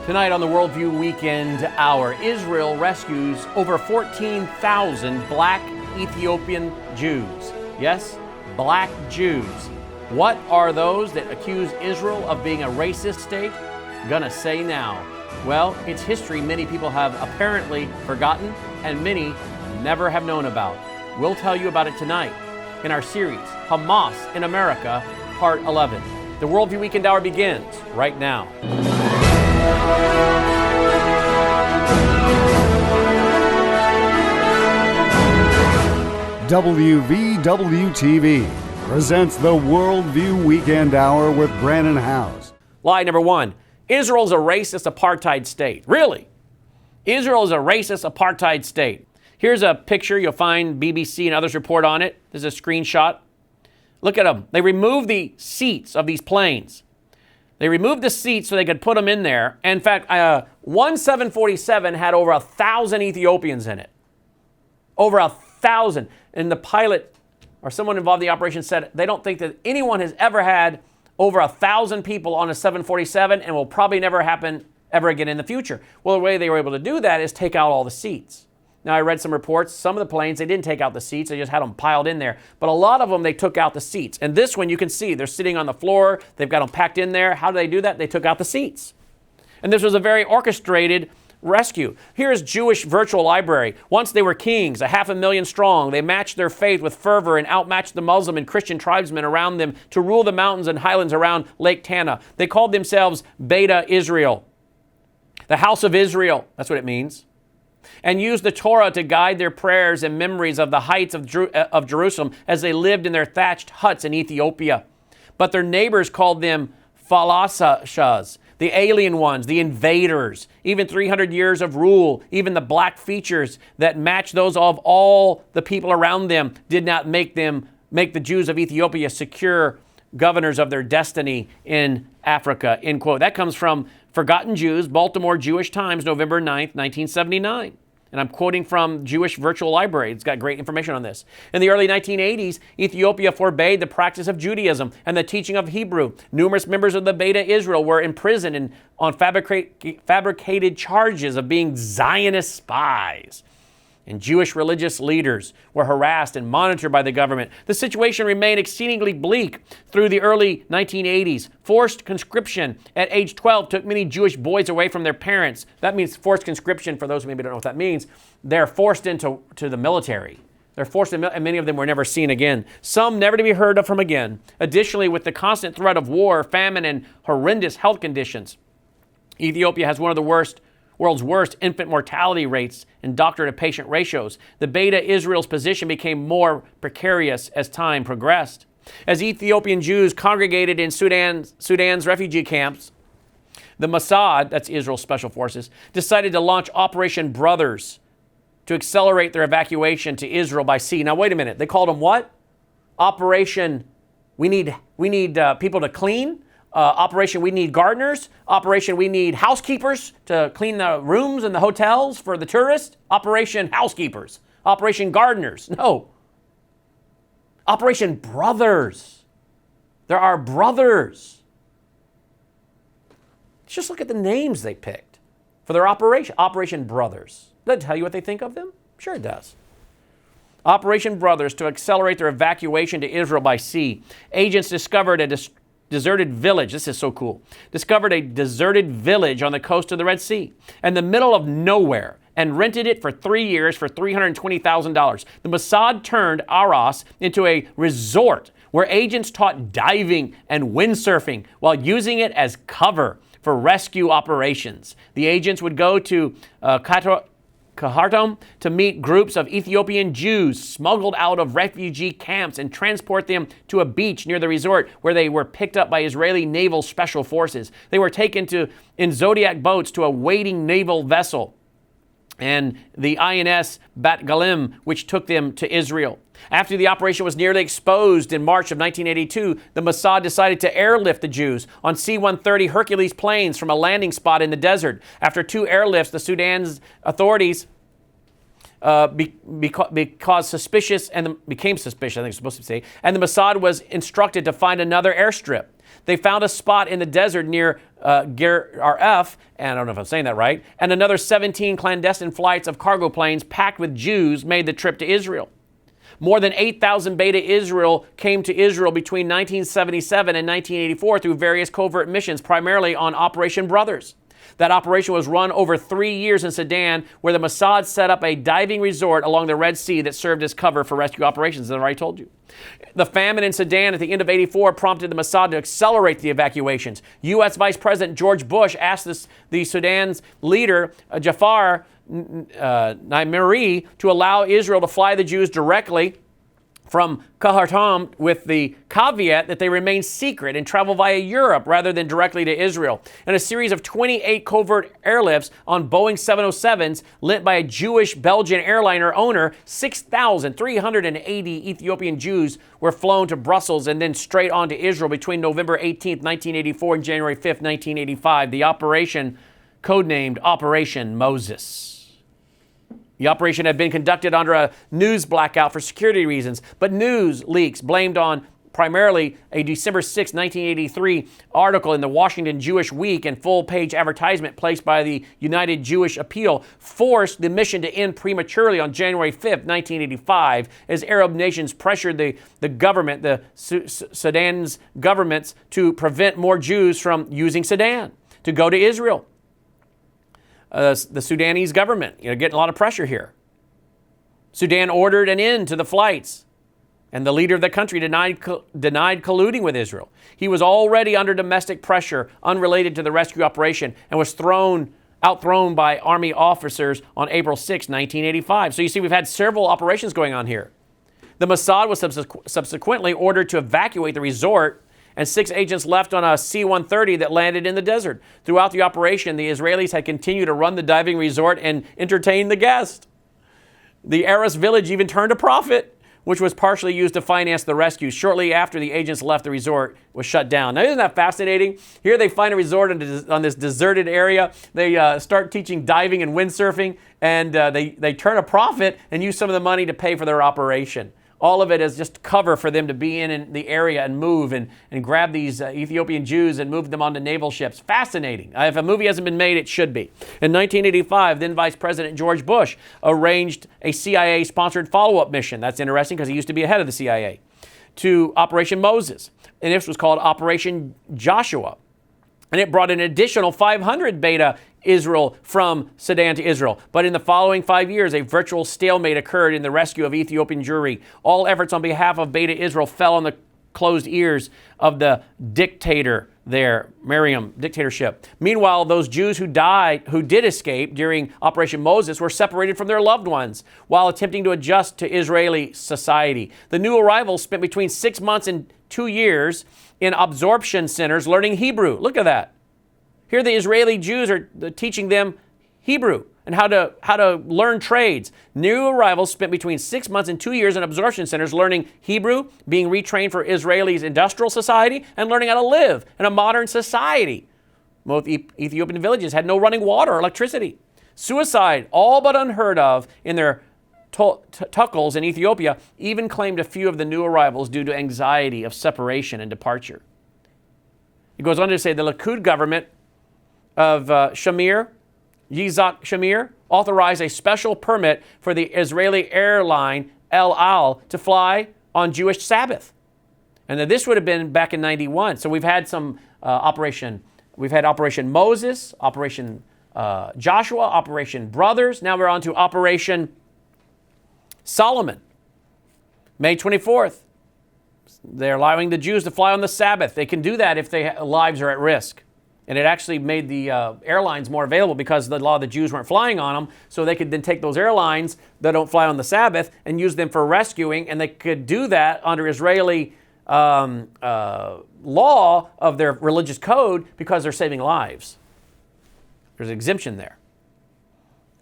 Tonight on the Worldview Weekend Hour, Israel rescues over 14,000 black Ethiopian Jews. Yes, black Jews. What are those that accuse Israel of being a racist state? Gonna say now. Well, it's history many people have apparently forgotten and many never have known about. We'll tell you about it tonight in our series, Hamas in America, Part 11. The Worldview Weekend Hour begins right now. WVW-TV presents the Worldview Weekend Hour with Brannon Howse. Lie number one, Israel's a racist apartheid state. Really? Israel is a racist apartheid state. Here's a picture. You'll find BBC and others report on it. This is a screenshot. Look at them. They removed the seats of these planes. They removed the seats so they could put them in there. In fact, one 747 had over 1,000 Ethiopians in it. Over 1,000. And the pilot or someone involved in the operation said they don't think that anyone has ever had over 1,000 people on a 747 and will probably never happen ever again in the future. Well, the way they were able to do that is take out all the seats. Now, I read some reports. Some of the planes, they didn't take out the seats. They just had them piled in there. But a lot of them, they took out the seats. And this one, you can see, they're sitting on the floor. They've got them packed in there. How do they do that? They took out the seats. And this was a very orchestrated rescue. Here's Jewish Virtual Library. Once they were kings, 500,000 strong. They matched their faith with fervor and outmatched the Muslim and Christian tribesmen around them to rule the mountains and highlands around Lake Tana. They called themselves Beta Israel, the House of Israel. That's what it means. And used the Torah to guide their prayers and memories of the heights of Jerusalem as they lived in their thatched huts in Ethiopia. But their neighbors called them Falashas, the alien ones, the invaders. Even 300 years of rule, even the black features that match those of all the people around them did not make the Jews of Ethiopia secure governors of their destiny in Africa, end quote. That comes from Forgotten Jews, Baltimore Jewish Times, November 9th, 1979. And I'm quoting from Jewish Virtual Library. It's got great information on this. In the early 1980s, Ethiopia forbade the practice of Judaism and the teaching of Hebrew. Numerous members of the Beta Israel were imprisoned on fabricated charges of being Zionist spies. And Jewish religious leaders were harassed and monitored by the government. The situation remained exceedingly bleak through the early 1980s. Forced conscription at age 12 took many Jewish boys away from their parents. That means forced conscription, for those who maybe don't know what that means. They're forced into the military. They're forced, and many of them were never seen again. Some never to be heard of from again. Additionally, with the constant threat of war, famine, and horrendous health conditions, Ethiopia has one of the world's worst infant mortality rates and doctor-to-patient ratios. The Beta Israel's position became more precarious as time progressed. As Ethiopian Jews congregated in Sudan's refugee camps, the Mossad, that's Israel's special forces, decided to launch Operation Brothers to accelerate their evacuation to Israel by sea. Now, wait a minute. They called them what? Operation, we need people to clean. Operation, we need gardeners. Operation, we need housekeepers to clean the rooms in the hotels for the tourists. Operation housekeepers. Operation gardeners. No. Operation Brothers. There are brothers. Just look at the names they picked for their operation. Operation Brothers. Does that tell you what they think of them? Sure it does. Operation Brothers to accelerate their evacuation to Israel by sea. Agents discovered a deserted village. This is so cool. Discovered a deserted village on the coast of the Red Sea in the middle of nowhere and rented it for 3 years for $320,000. The Mossad turned Aras into a resort where agents taught diving and windsurfing while using it as cover for rescue operations. The agents would go to Khartoum to meet groups of Ethiopian Jews smuggled out of refugee camps and transport them to a beach near the resort where they were picked up by Israeli naval special forces. They were taken in Zodiac boats to a waiting naval vessel and the INS Bat Galim, which took them to Israel. After the operation was nearly exposed in March of 1982, the Mossad decided to airlift the Jews on C-130 Hercules planes from a landing spot in the desert. After 2 airlifts, the Sudan's authorities became suspicious, I think it's supposed to say, and the Mossad was instructed to find another airstrip. They found a spot in the desert near Ger-Aref, and I don't know if I'm saying that right, and another 17 clandestine flights of cargo planes packed with Jews made the trip to Israel. More than 8,000 Beta Israel came to Israel between 1977 and 1984 through various covert missions, primarily on Operation Brothers. That operation was run over 3 years in Sudan, where the Mossad set up a diving resort along the Red Sea that served as cover for rescue operations, as I already told you. The famine in Sudan at the end of '84 prompted the Mossad to accelerate the evacuations. U.S. Vice President George Bush asked the Sudan's leader, Jafar Naimiri, to allow Israel to fly the Jews directly from Khartoum with the caveat that they remain secret and travel via Europe rather than directly to Israel. In a series of 28 covert airlifts on Boeing 707s lent by a Jewish Belgian airliner owner, 6,380 Ethiopian Jews were flown to Brussels and then straight on to Israel between November 18, 1984 and January 5, 1985. The operation, codenamed Operation Moses. The operation had been conducted under a news blackout for security reasons, but news leaks blamed on primarily a December 6, 1983 article in the Washington Jewish Week and full-page advertisement placed by the United Jewish Appeal forced the mission to end prematurely on January 5, 1985, as Arab nations pressured the government, the Sudan's governments, to prevent more Jews from using Sudan to go to Israel. The Sudanese government, getting a lot of pressure here. Sudan ordered an end to the flights, and the leader of the country denied colluding with Israel. He was already under domestic pressure unrelated to the rescue operation and was outthrown by Army officers on April 6, 1985. So you see, we've had several operations going on here. The Mossad was subsequently ordered to evacuate the resort, and 6 agents left on a C-130 that landed in the desert. Throughout the operation, the Israelis had continued to run the diving resort and entertain the guests. The Aras village even turned a profit, which was partially used to finance the rescue. Shortly after the agents left, the resort was shut down. Now, isn't that fascinating? Here they find a resort on this deserted area. They start teaching diving and windsurfing, and they turn a profit and use some of the money to pay for their operation. All of it is just cover for them to be in the area and move and grab these Ethiopian Jews and move them onto naval ships. Fascinating. If a movie hasn't been made, it should be. In 1985, then Vice President George Bush arranged a CIA-sponsored follow-up mission. That's interesting because he used to be head of the CIA, to Operation Moses. And this was called Operation Joshua. And it brought an additional 500 Beta Israel from Sudan to Israel. But in the following 5 years, a virtual stalemate occurred in the rescue of Ethiopian Jewry. All efforts on behalf of Beta Israel fell on the closed ears of the dictator there, Mariam dictatorship. Meanwhile, those Jews who did escape during Operation Moses were separated from their loved ones while attempting to adjust to Israeli society. The new arrivals spent between 6 months and 2 years in absorption centers learning Hebrew. Look at that. Here the Israeli Jews are teaching them Hebrew and how to learn trades. New arrivals spent between 6 months and 2 years in absorption centers learning Hebrew, being retrained for Israelis' industrial society, and learning how to live in a modern society. Most Ethiopian villages had no running water or electricity. Suicide, all but unheard of in their tuckles in Ethiopia, even claimed a few of the new arrivals due to anxiety of separation and departure. It goes on to say the Likud government of Yitzhak Shamir authorized a special permit for the Israeli airline El Al to fly on Jewish Sabbath. And then this would have been back in 91. So we've had some Operation Moses, Operation Joshua, Operation Brothers. Now we're on to Operation Solomon. May 24th. They're allowing the Jews to fly on the Sabbath. They can do that if their lives are at risk. And it actually made the airlines more available because a lot of the Jews weren't flying on them. So they could then take those airlines that don't fly on the Sabbath and use them for rescuing. And they could do that under Israeli law of their religious code because they're saving lives. There's an exemption there.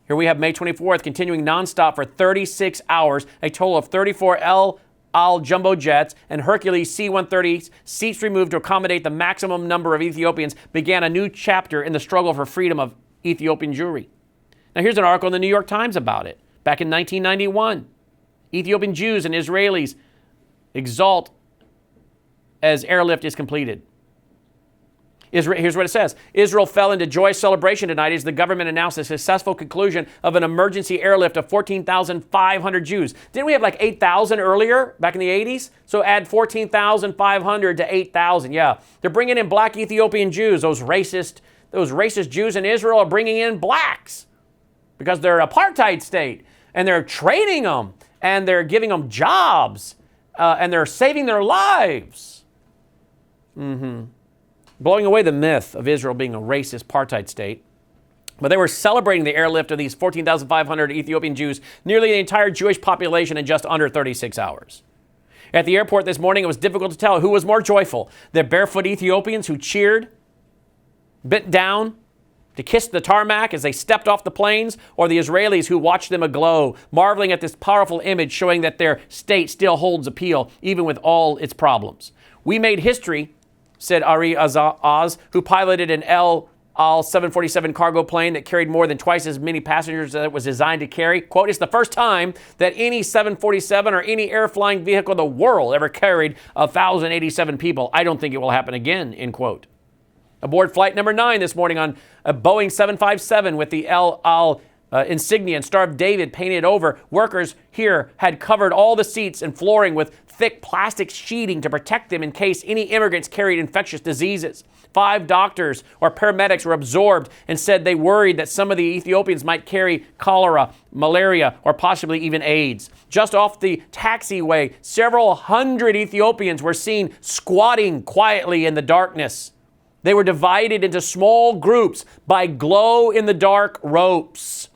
Here we have May 24th, continuing nonstop for 36 hours, a total of 34 El Al jumbo jets and Hercules C-130 seats removed to accommodate the maximum number of Ethiopians, began a new chapter in the struggle for freedom of Ethiopian Jewry. Now here's an article in the New York Times about it. Back in 1991, Ethiopian Jews and Israelis exult as airlift is completed. Here's what it says. Israel fell into joyous celebration tonight as the government announced the successful conclusion of an emergency airlift of 14,500 Jews. Didn't we have like 8,000 earlier, back in the 80s? So add 14,500 to 8,000. Yeah, they're bringing in black Ethiopian Jews. Those racist Jews in Israel are bringing in blacks because they're an apartheid state, and they're training them, and they're giving them jobs, and they're saving their lives. Blowing away the myth of Israel being a racist apartheid state. But they were celebrating the airlift of these 14,500 Ethiopian Jews, nearly the entire Jewish population, in just under 36 hours. At the airport this morning, it was difficult to tell who was more joyful, the barefoot Ethiopians who cheered, bent down to kiss the tarmac as they stepped off the planes, or the Israelis who watched them aglow, marveling at this powerful image showing that their state still holds appeal, even with all its problems. We made history, said Ari Azaz, who piloted an El Al 747 cargo plane that carried more than twice as many passengers as it was designed to carry. Quote, it's the first time that any 747 or any air-flying vehicle in the world ever carried 1,087 people. I don't think it will happen again, end quote. Aboard flight number 9 this morning on a Boeing 757 with the El Al insignia and Star of David painted over, workers here had covered all the seats and flooring with thick plastic sheeting to protect them in case any immigrants carried infectious diseases. 5 doctors or paramedics were absorbed and said they worried that some of the Ethiopians might carry cholera, malaria, or possibly even AIDS. Just off the taxiway, several hundred Ethiopians were seen squatting quietly in the darkness. They were divided into small groups by glow-in-the-dark ropes.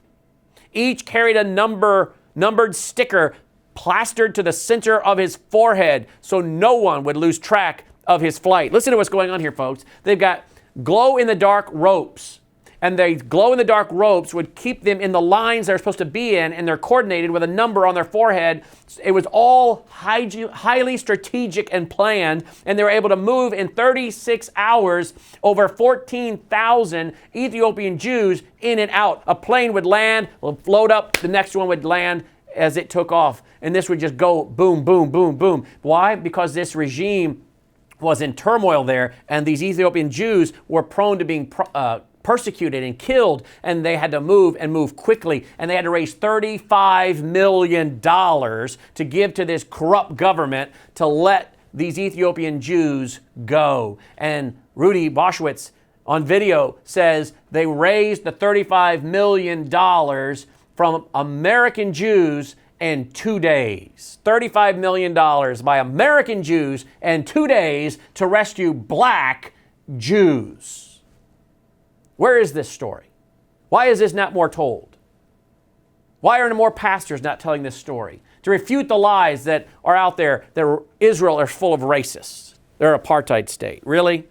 Each carried a numbered sticker plastered to the center of his forehead so no one would lose track of his flight. Listen to what's going on here, folks. They've got glow-in-the-dark ropes, and the glow-in-the-dark ropes would keep them in the lines they're supposed to be in, and they're coordinated with a number on their forehead. It was all highly strategic and planned, and they were able to move in 36 hours over 14,000 Ethiopian Jews in and out. A plane would land, load up, the next one would land as it took off, and this would just go boom, boom, boom, boom. Why? Because this regime was in turmoil there, and these Ethiopian Jews were prone to being persecuted and killed, and they had to move quickly, and they had to raise $35 million to give to this corrupt government to let these Ethiopian Jews go. And Rudy Boschwitz on video says they raised the $35 million from American Jews in 2 days. $35 million by American Jews in 2 days to rescue black Jews. Where is this story? Why is this not more told? Why are more pastors not telling this story? To refute the lies that are out there that Israel is full of racists. They're an apartheid state. Really?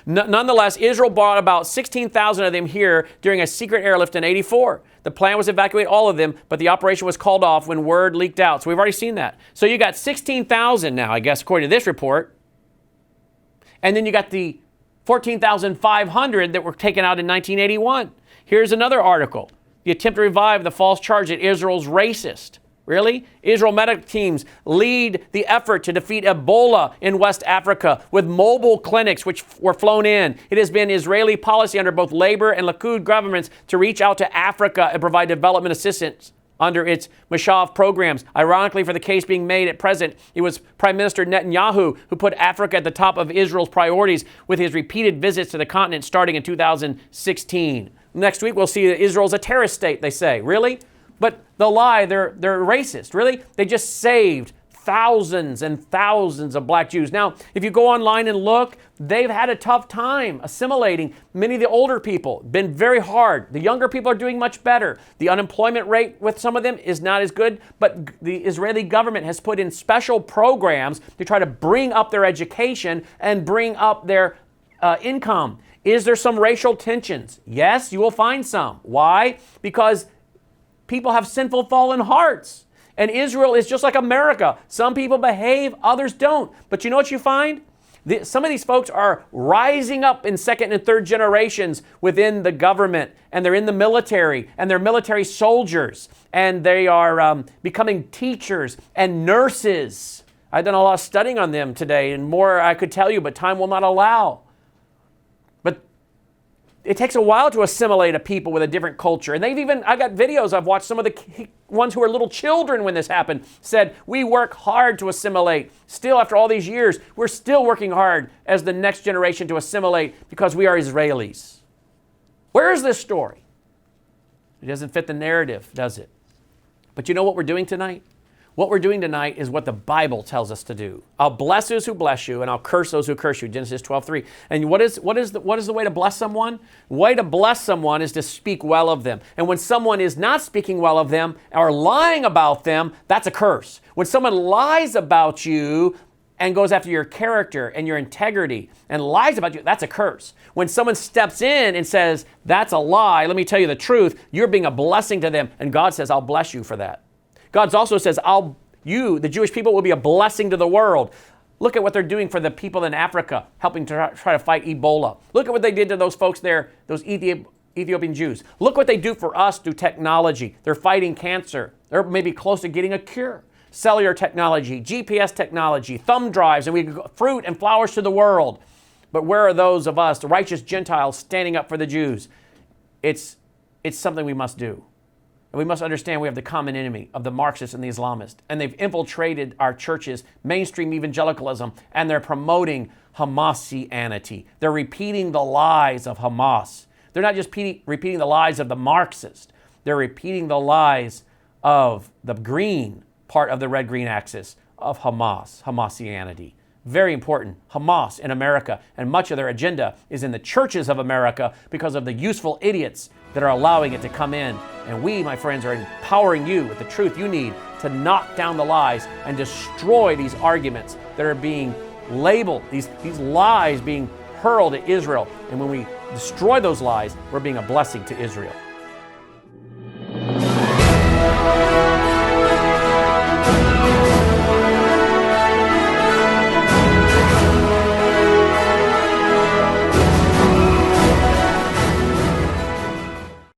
Nonetheless, Israel brought about 16,000 of them here during a secret airlift in '84. The plan was to evacuate all of them, but the operation was called off when word leaked out. So we've already seen that. So you got 16,000 now, I guess, according to this report. And then you got the 14,500 that were taken out in 1981. Here's another article. The attempt to revive the false charge that Israel's racist. Really? Israel medical teams lead the effort to defeat Ebola in West Africa with mobile clinics which were flown in. It has been Israeli policy under both Labor and Likud governments to reach out to Africa and provide development assistance under its Mashav programs. Ironically, for the case being made at present, it was Prime Minister Netanyahu who put Africa at the top of Israel's priorities with his repeated visits to the continent starting in 2016. Next week, we'll see that Israel's a terrorist state, they say. Really? But the lie, they're racist. Really? They just saved thousands and thousands of black Jews. Now, if you go online and look, they've had a tough time assimilating. Many of the older people, been very hard. The younger people are doing much better. The unemployment rate with some of them is not as good, but the Israeli government has put in special programs to try to bring up their education and bring up their income. Is there some racial tensions? Yes, you will find some. Why? Because people have sinful, fallen hearts. And Israel is just like America. Some people behave, others don't. But you know what you find? Some of these folks are rising up in second and third generations within the government, and they're in the military, and they're military soldiers, and they are becoming teachers and nurses. I've done a lot of studying on them today, and more I could tell you, but time will not allow. It takes a while to assimilate a people with a different culture. And I got videos I've watched, some of the ones who were little children when this happened said, we work hard to assimilate. Still, after all these years, we're still working hard as the next generation to assimilate because we are Israelis. Where is this story? It doesn't fit the narrative, does it? But you know what we're doing tonight? What we're doing tonight is what the Bible tells us to do. I'll bless those who bless you, and I'll curse those who curse you. Genesis 12:3. And what is the way to bless someone? The way to bless someone is to speak well of them. And when someone is not speaking well of them or lying about them, that's a curse. When someone lies about you and goes after your character and your integrity and lies about you, that's a curse. When someone steps in and says, that's a lie, let me tell you the truth, you're being a blessing to them. And God says, I'll bless you for that. God also says, the Jewish people, will be a blessing to the world. Look at what they're doing for the people in Africa, helping to try to fight Ebola. Look at what they did to those folks there, those Ethiopian Jews. Look what they do for us through technology. They're fighting cancer. They're maybe close to getting a cure. Cellular technology, GPS technology, thumb drives, and we fruit and flowers to the world. But where are those of us, the righteous Gentiles, standing up for the Jews? It's something we must do. And we must understand we have the common enemy of the Marxists and the Islamists. And they've infiltrated our churches, mainstream evangelicalism, and they're promoting Hamasseanity. They're repeating the lies of Hamas. They're not just repeating the lies of the Marxists. They're repeating the lies of the green part of the red-green axis of Hamasseanity. Very important. Hamas in America, and much of their agenda is in the churches of America because of the useful idiots that are allowing it to come in. And we, my friends, are empowering you with the truth you need to knock down the lies and destroy these arguments that are being labeled, these lies being hurled at Israel. And when we destroy those lies, we're being a blessing to Israel.